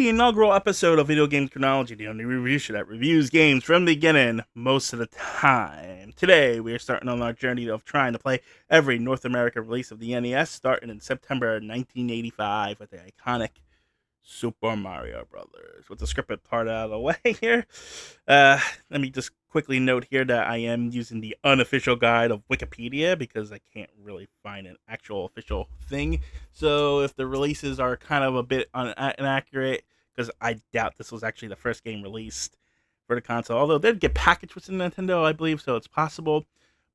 the inaugural episode of Video Games Chronology, the only review show that reviews games from the beginning most of the time. Today, we are starting on our journey of trying to play every North American release of the NES, starting in September 1985 with the iconic Super Mario Brothers. With the scripted part out of the way here, let me just quickly note here that I am using the unofficial guide of Wikipedia because I can't really find an actual official thing. So if the releases are kind of a bit inaccurate, because I doubt this was actually the first game released for the console, although it did get packaged with the Nintendo, I believe, so it's possible.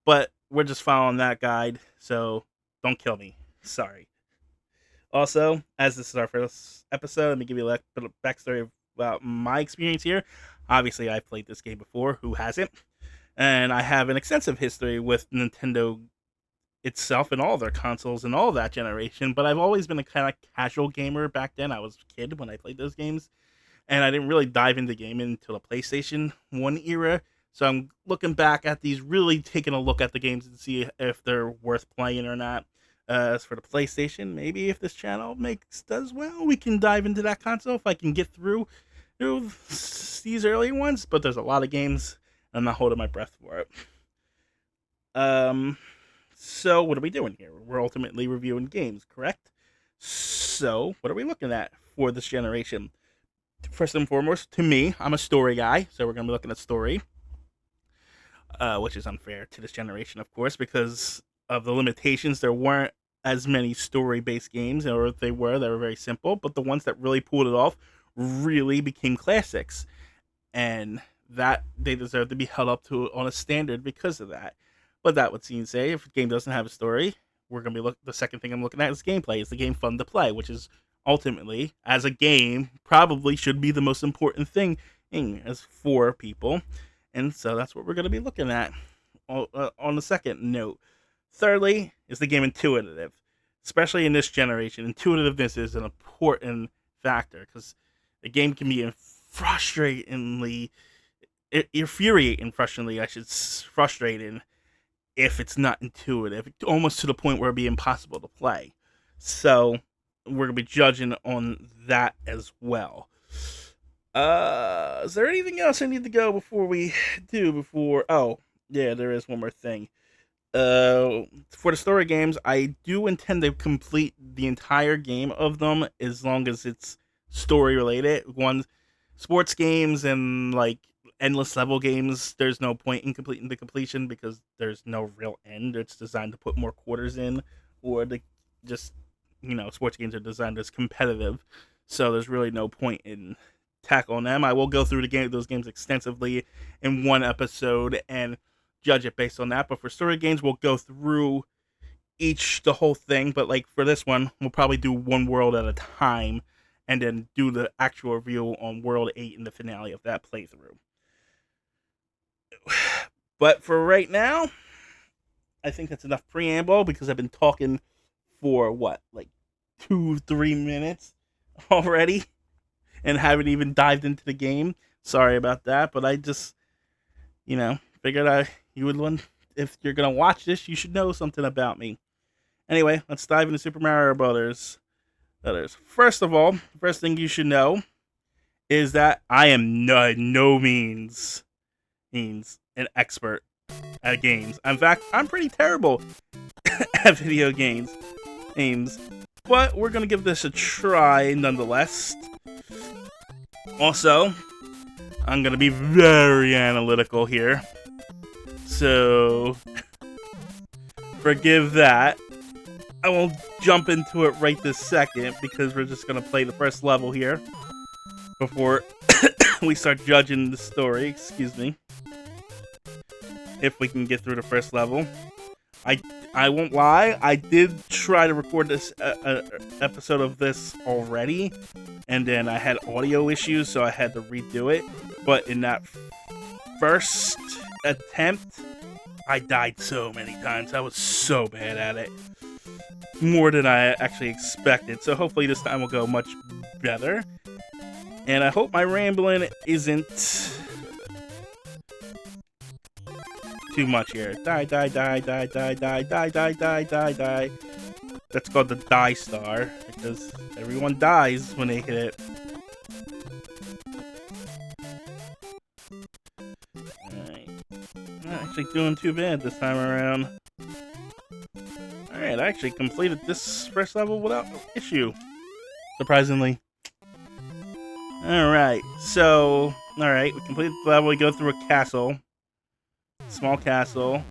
But we're just following that guide, so don't kill me. Sorry. Also, as this is our first episode, let me give you a bit of backstory about my experience here. Obviously, I've played this game before. Who hasn't? And I have an extensive history with Nintendo itself and all their consoles and all that generation. But I've always been a kind of casual gamer back then. I was a kid when I played those games. And I didn't really dive into gaming until the PlayStation 1 era. So I'm looking back at these, really taking a look at the games and see if they're worth playing or not. As for the PlayStation, maybe if this channel does well, we can dive into that console if I can get through these early ones. But there's a lot of games, and I'm not holding my breath for it. So what are we doing here? We're ultimately reviewing games, correct? So what are we looking at for this generation? First and foremost, to me, I'm a story guy, so we're gonna be looking at story, which is unfair to this generation, of course, because of the limitations. There weren't as many story-based games, or if they were very simple, but the ones that really pulled it off really became classics, and that they deserve to be held up to on a standard because of that. But that would seem to say, if a game doesn't have a story, we're going to be the second thing I'm looking at is gameplay. Is the game fun to play, which is ultimately, as a game, probably should be the most important thing as for people, and so that's what we're going to be looking at on the second note. Thirdly, is the game intuitive? Especially in this generation, intuitiveness is an important factor because the game can be frustrating, frustrating if it's not intuitive, almost to the point where it'd be impossible to play. So we're gonna be judging on that as well. Is there anything else I need to go before we do? Oh, yeah, there is one more thing. For the story games, I do intend to complete the entire game of them as long as it's story related. Sports games and like endless level games, there's no point in completing the completion because there's no real end. It's designed to put more quarters in, or sports games are designed as competitive, so there's really no point in tackling them. I will go through those games extensively in one episode and judge it based on that, but for story games we'll go through the whole thing, but like for this one we'll probably do one world at a time and then do the actual review on world 8 in the finale of that playthrough. But for right now, I think that's enough preamble because I've been talking for 2-3 minutes already and haven't even dived into the game. Sorry about that, but I just figured if you're gonna watch this, you should know something about me. Anyway, let's dive into Super Mario Brothers. First of all, the first thing you should know is that I am no means an expert at games. In fact, I'm pretty terrible at video games, but we're gonna give this a try nonetheless. Also, I'm gonna be very analytical here. So, forgive that. I won't jump into it right this second because we're just going to play the first level here before we start judging the story. Excuse me. If we can get through the first level. I won't lie, I did try to record this episode of this already, and then I had audio issues, so I had to redo it. But in that first attempt, I died so many times. I was so bad at it. More than I actually expected. So hopefully this time will go much better. And I hope my rambling isn't too much here. Die. That's called the die star, because everyone dies when they hit it. Not actually doing too bad this time around. Alright, I actually completed this first level without issue. Surprisingly. Alright, so... Alright, we completed the level. We go through a castle. Small castle.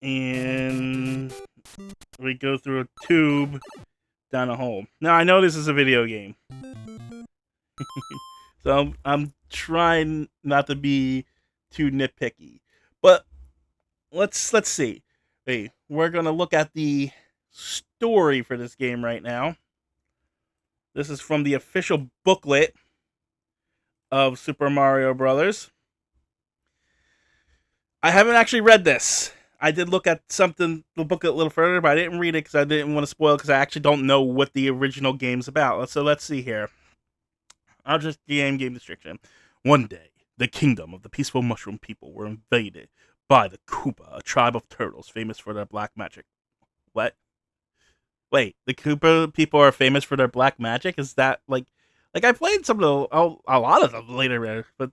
And... we go through a tube down a hole. Now, I know this is a video game. So I'm trying not to be too nitpicky. But let's see. Hey, we're gonna look at the story for this game right now. This is from the official booklet of Super Mario Brothers. I haven't actually read this. I did look at the booklet a little further, but I didn't read it because I didn't want to spoil it because I actually don't know what the original game's about. So let's see here. I'll just game description. One day, the kingdom of the peaceful mushroom people were invaded by the Koopa, a tribe of turtles famous for their black magic. What? Wait, the Koopa people are famous for their black magic? Is that like I played some of a lot of them later, but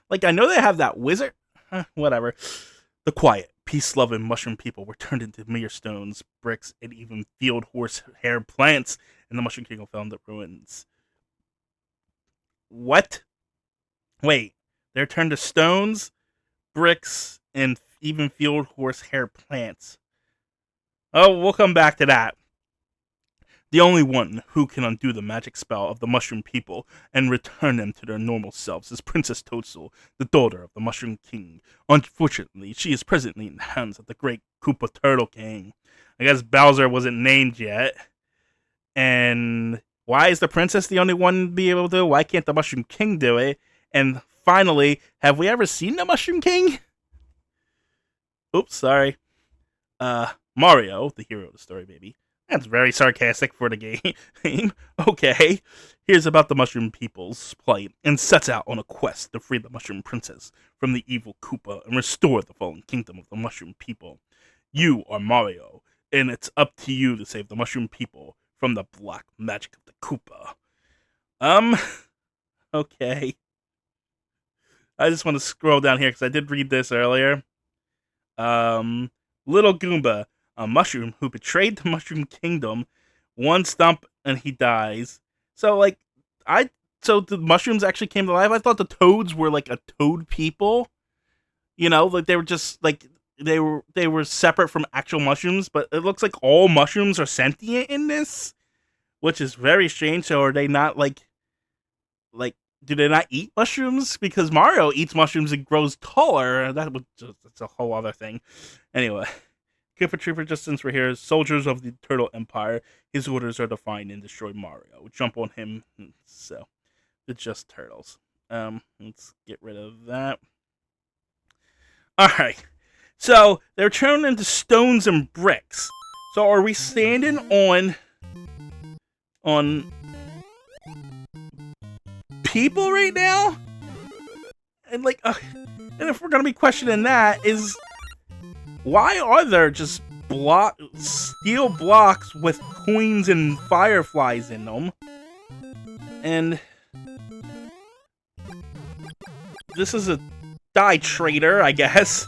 like I know they have that wizard. Whatever. The quiet, peace-loving mushroom people were turned into mere stones, bricks, and even field horsehair plants, and the Mushroom Kingdom fell into ruins. What? Wait, they're turned to stones, bricks, and even field horsehair plants. Oh, we'll come back to that. The only one who can undo the magic spell of the Mushroom People and return them to their normal selves is Princess Toadstool, the daughter of the Mushroom King. Unfortunately, she is presently in the hands of the great Koopa Turtle King. I guess Bowser wasn't named yet. And why is the princess the only one to be able to do it? Why can't the Mushroom King do it? And finally, have we ever seen the Mushroom King? Oops, sorry. Mario, the hero of the story, baby. That's very sarcastic for the game. Okay, here's about the Mushroom People's plight and sets out on a quest to free the Mushroom Princess from the evil Koopa and restore the fallen kingdom of the Mushroom People. You are Mario, and it's up to you to save the Mushroom People from the black magic of the Koopa. Okay. I just want to scroll down here because I did read this earlier. Little Goomba, a mushroom who betrayed the Mushroom Kingdom, one stump and he dies. So so the mushrooms actually came to life. I thought the toads were like a toad people. You know, like they were just like they were separate from actual mushrooms, but it looks like all mushrooms are sentient in this, which is very strange. So are they not like do they not eat mushrooms? Because Mario eats mushrooms and grows taller. That's a whole other thing. Anyway, Koopa Trooper, just since we're here, soldiers of the Turtle Empire. His orders are to find and destroy Mario. Jump on him. So, it's just turtles. Let's get rid of that. Alright. So, they're turned into stones and bricks. So, are we standing on people right now? And and if we're gonna be questioning that, is why are there just steel blocks with coins and fireflies in them? And this is a dye trader, I guess.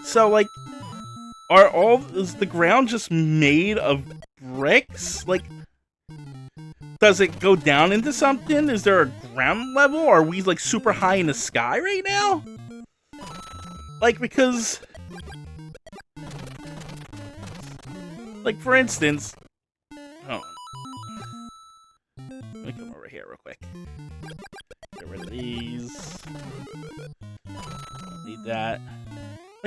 So is the ground just made of bricks? Does it go down into something? Is there a ground level? Are we super high in the sky right now? Because for instance, hold on. Let me come over here real quick. Get rid of these. Don't need that.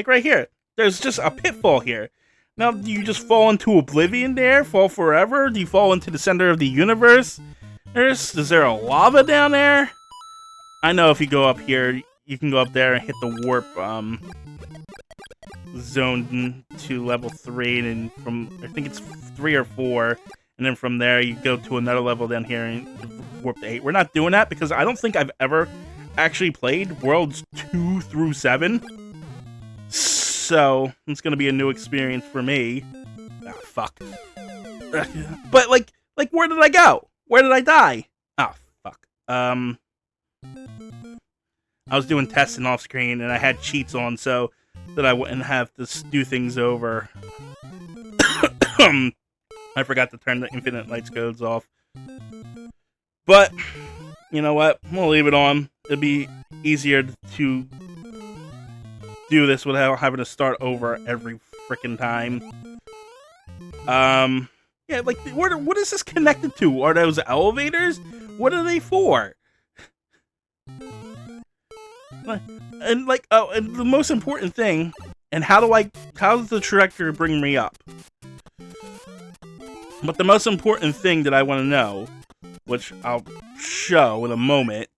Right here, there's just a pitfall here. Now, do you just fall into oblivion there? Fall forever? Do you fall into the center of the universe? Is there a lava down there? I know if you go up here, you can go up there and hit the warp zone to level 3, and from I think it's 3 or 4, and then from there you go to another level down here and warp to 8. We're not doing that because I don't think I've ever actually played Worlds 2 through 7. So, it's gonna be a new experience for me. Ah, fuck. But, where did I go? Where did I die? Oh, fuck. I was doing testing off screen and I had cheats on so that I wouldn't have to do things over. I forgot to turn the infinite lights codes off. But, you know what? We'll leave it on. It'd be easier to do this without having to start over every freaking time. Yeah, like, what is this connected to? Are those elevators? What are they for? And like, oh, and the most important thing, and how does the trajectory bring me up? But the most important thing that I want to know, which I'll show in a moment.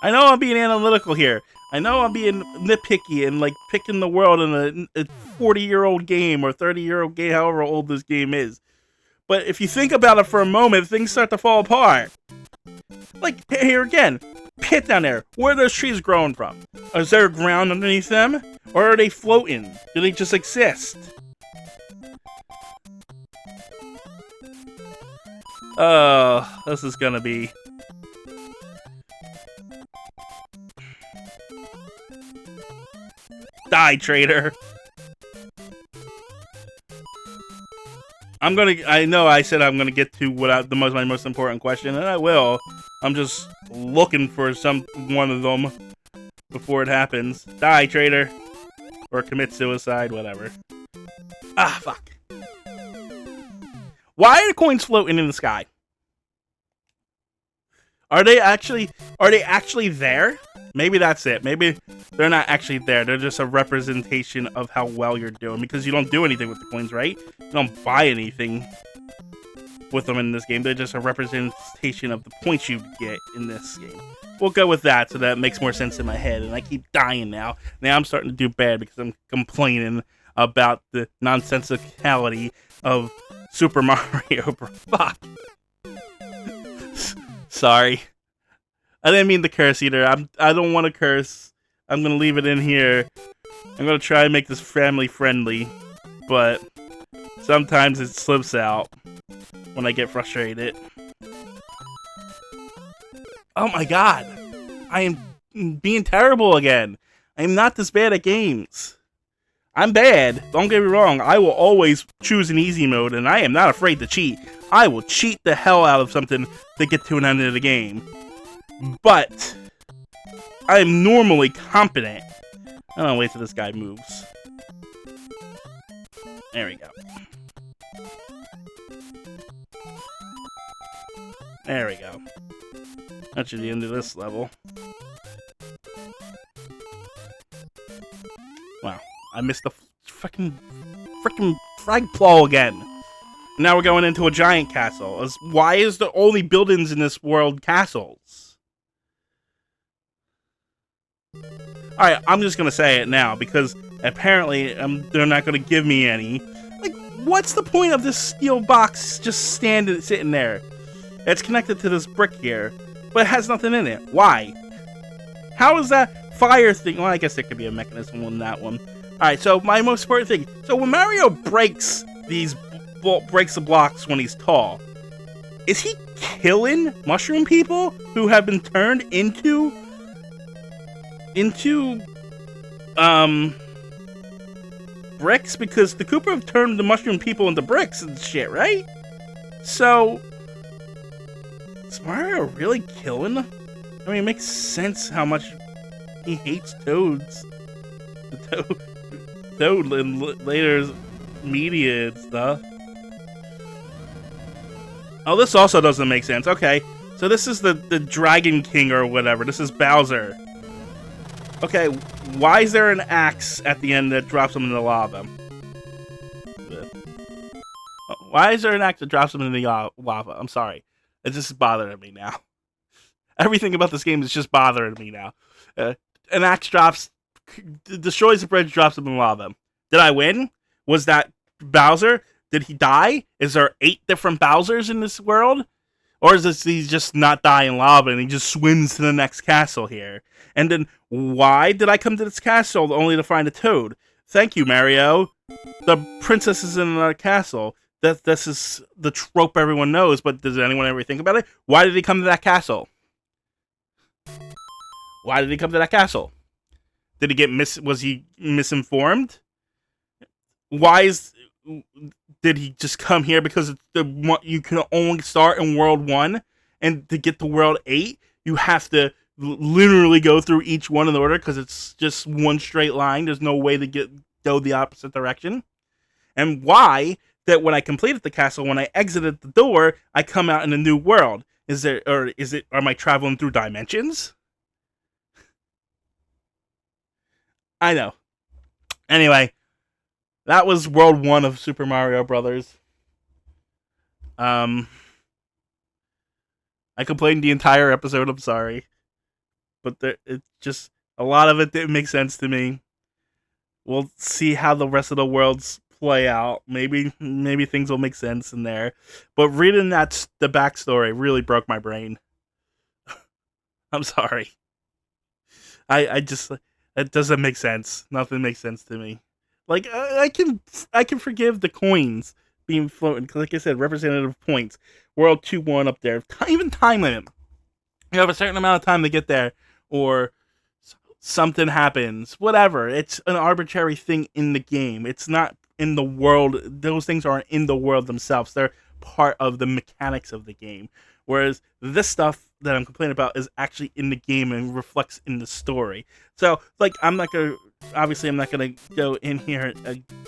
I know I'm being analytical here. I know I'm being nitpicky and like picking the world in a 40-year-old game or 30-year-old game, however old this game is. But if you think about it for a moment, things start to fall apart. Like, here again, pit down there. Where are those trees growing from? Is there ground underneath them? Or are they floating? Do they just exist? This is gonna be... Die, traitor! I know I said I'm gonna get to my most important question, and I will. I'm just looking for one of them before it happens. Die, traitor! Or commit suicide, whatever. Ah, fuck. Why are the coins floating in the sky? Are they actually there? Maybe that's it. Maybe they're not actually there. They're just a representation of how well you're doing. Because you don't do anything with the coins, right? You don't buy anything with them in this game. They're just a representation of the points you get in this game. We'll go with that so that makes more sense in my head. And I keep dying now. Now I'm starting to do bad because I'm complaining about the nonsensicality of Super Mario Bros. Fuck. Sorry. I didn't mean to curse either. I don't want to curse. I'm going to leave it in here. I'm going to try and make this family friendly. But sometimes it slips out when I get frustrated. Oh my god. I am being terrible again. I am not this bad at games. I'm bad. Don't get me wrong. I will always choose an easy mode, and I am not afraid to cheat. I will cheat the hell out of something to get to an end of the game. But I am normally competent. I don't wait till this guy moves. There we go. There we go. That should be the end of this level. Wow. I missed the freaking flagpole again. Now we're going into a giant castle. Why is the only buildings in this world castles? Alright, I'm just gonna say it now, because apparently they're not gonna give me any. Like, what's the point of this steel box just sitting there? It's connected to this brick here, but it has nothing in it. Why? How is that fire thing? Well, I guess there could be a mechanism on that one. Alright, so my most important thing. So when Mario breaks the blocks when he's tall, is he killing mushroom people who have been turned into bricks? Because the Koopa have turned the mushroom people into bricks and shit, right? So is Mario really killing them? I mean, it makes sense how much he hates toads. The toad in later media and stuff. Oh, this also doesn't make sense. Okay, so this is the Dragon King or whatever. This is Bowser. Okay, why is there an axe at the end that drops him in the lava? Why is there an axe that drops him in the lava? I'm sorry. It's just bothering me now. Everything about this game is just bothering me now. An axe destroys the bridge, drops him in lava. Did I win? Was that Bowser? Did he die? Is there 8 different Bowsers in this world? Or is he just not die in lava and he just swims to the next castle here? And then why did I come to this castle only to find a toad? Thank you, Mario. The princess is in a castle. This is the trope everyone knows, but does anyone ever think about it? Why did he come to that castle? Why did he come to that castle? Did he was he misinformed? Why is did he just come here because it's you can only start in World 1, and to get to World 8, you have to literally go through each one in order because it's just one straight line. There's no way to go the opposite direction. And why that when I completed the castle, when I exited the door, I come out in a new world? Am I traveling through dimensions? I know. Anyway, that was World 1 of Super Mario Brothers. Um, I complained the entire episode. I'm sorry, but it just a lot of it didn't make sense to me. We'll see how the rest of the worlds play out. Maybe things will make sense in there. But reading the backstory really broke my brain. I'm sorry. I just it doesn't make sense. Nothing makes sense to me. Like I can forgive the coins being floating. Like I said, representative points. World 2-1 up there. Even time limit. You have a certain amount of time to get there, or something happens. Whatever. It's an arbitrary thing in the game. It's not in the world. Those things aren't in the world themselves. They're part of the mechanics of the game. Whereas this stuff that I'm complaining about is actually in the game and reflects in the story. So, like, I'm not gonna go in here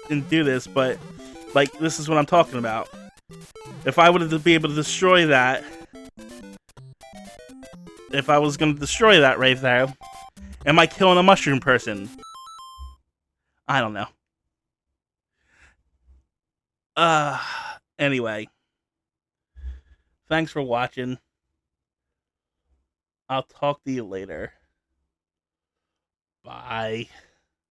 and do this, but like, this is what I'm talking about. If I would be able to destroy that, if I was gonna destroy that right there, am I killing a mushroom person? I don't know. Uh, anyway, thanks for watching. I'll talk to you later. Bye.